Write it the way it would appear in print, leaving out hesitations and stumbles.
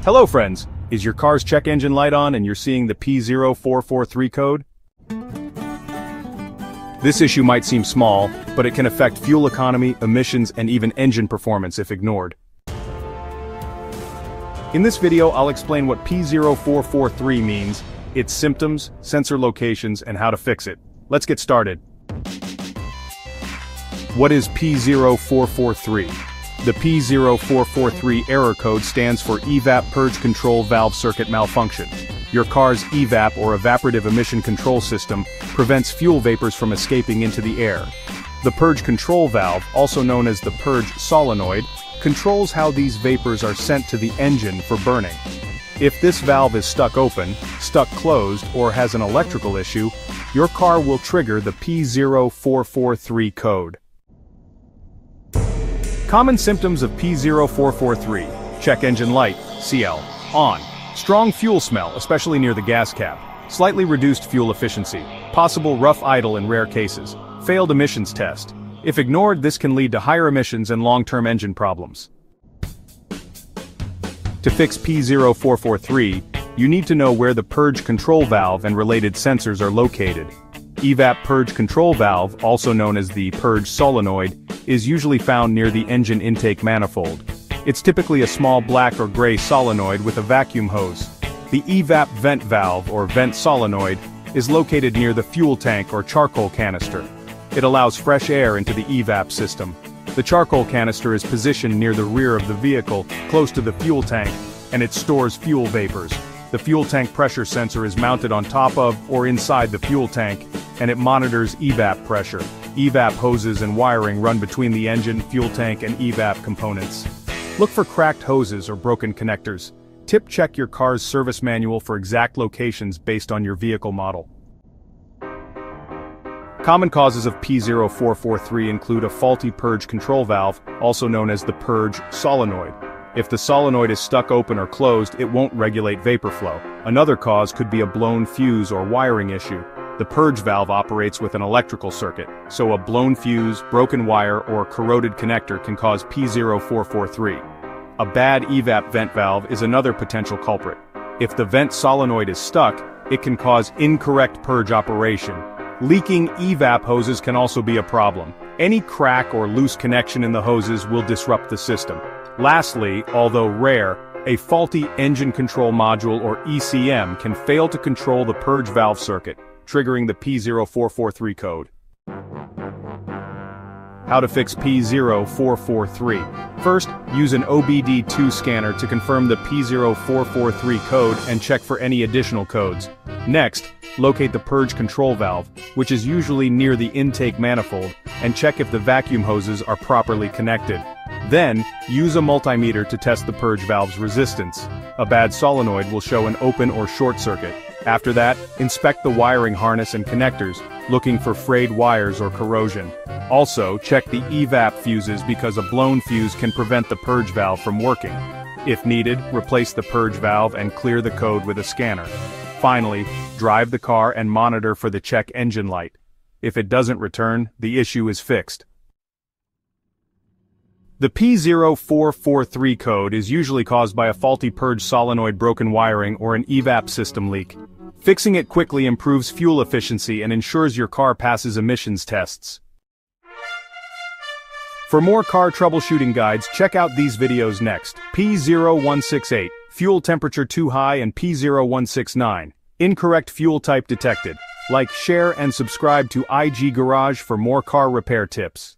Hello friends, is your car's check engine light on and you're seeing the P0443 code? This issue might seem small, but it can affect fuel economy, emissions, and even engine performance if ignored. In this video I'll explain what P0443 means, its symptoms, sensor locations, and how to fix it. Let's get started. What is P0443? The P0443 error code stands for EVAP Purge Control Valve Circuit Malfunction. Your car's EVAP or Evaporative Emission Control System prevents fuel vapors from escaping into the air. The Purge Control Valve, also known as the Purge Solenoid, controls how these vapors are sent to the engine for burning. If this valve is stuck open, stuck closed, or has an electrical issue, your car will trigger the P0443 code. Common symptoms of P0443: check engine light, CL, on, strong fuel smell, especially near the gas cap, slightly reduced fuel efficiency, possible rough idle in rare cases, failed emissions test. If ignored, this can lead to higher emissions and long-term engine problems. To fix P0443, you need to know where the Purge Control Valve and related sensors are located. EVAP Purge Control Valve, also known as the Purge Solenoid, is usually found near the engine intake manifold. It's typically a small black or gray solenoid with a vacuum hose. The EVAP vent valve, or vent solenoid, is located near the fuel tank or charcoal canister. It allows fresh air into the EVAP system. The charcoal canister is positioned near the rear of the vehicle, close to the fuel tank, and it stores fuel vapors. The fuel tank pressure sensor is mounted on top of or inside the fuel tank, and it monitors EVAP pressure. EVAP hoses and wiring run between the engine, fuel tank, and EVAP components. Look for cracked hoses or broken connectors. Check your car's service manual for exact locations based on your vehicle model. Common causes of P0443 include a faulty purge control valve, also known as the purge solenoid. If the solenoid is stuck open or closed, it won't regulate vapor flow. Another cause could be a blown fuse or wiring issue. The purge valve operates with an electrical circuit, so a blown fuse, broken wire, or corroded connector can cause P0443. A bad EVAP vent valve is another potential culprit. If the vent solenoid is stuck, it can cause incorrect purge operation. Leaking EVAP hoses can also be a problem. Any crack or loose connection in the hoses will disrupt the system. Lastly, although rare, a faulty engine control module or ECM can fail to control the purge valve circuit, triggering the P0443 code. How to fix P0443. First, use an OBD-II scanner to confirm the P0443 code and check for any additional codes. Next, locate the purge control valve, which is usually near the intake manifold, and check if the vacuum hoses are properly connected. Then, use a multimeter to test the purge valve's resistance. A bad solenoid will show an open or short circuit. After that, inspect the wiring harness and connectors, looking for frayed wires or corrosion. Also, check the EVAP fuses because a blown fuse can prevent the purge valve from working. If needed, replace the purge valve and clear the code with a scanner. Finally, drive the car and monitor for the check engine light. If it doesn't return, the issue is fixed. The P0443 code is usually caused by a faulty purge solenoid, broken wiring, or an EVAP system leak. Fixing it quickly improves fuel efficiency and ensures your car passes emissions tests. For more car troubleshooting guides, check out these videos next. P0168, fuel temperature too high, and P0169, incorrect fuel type detected. Like, share, and subscribe to IG Garage for more car repair tips.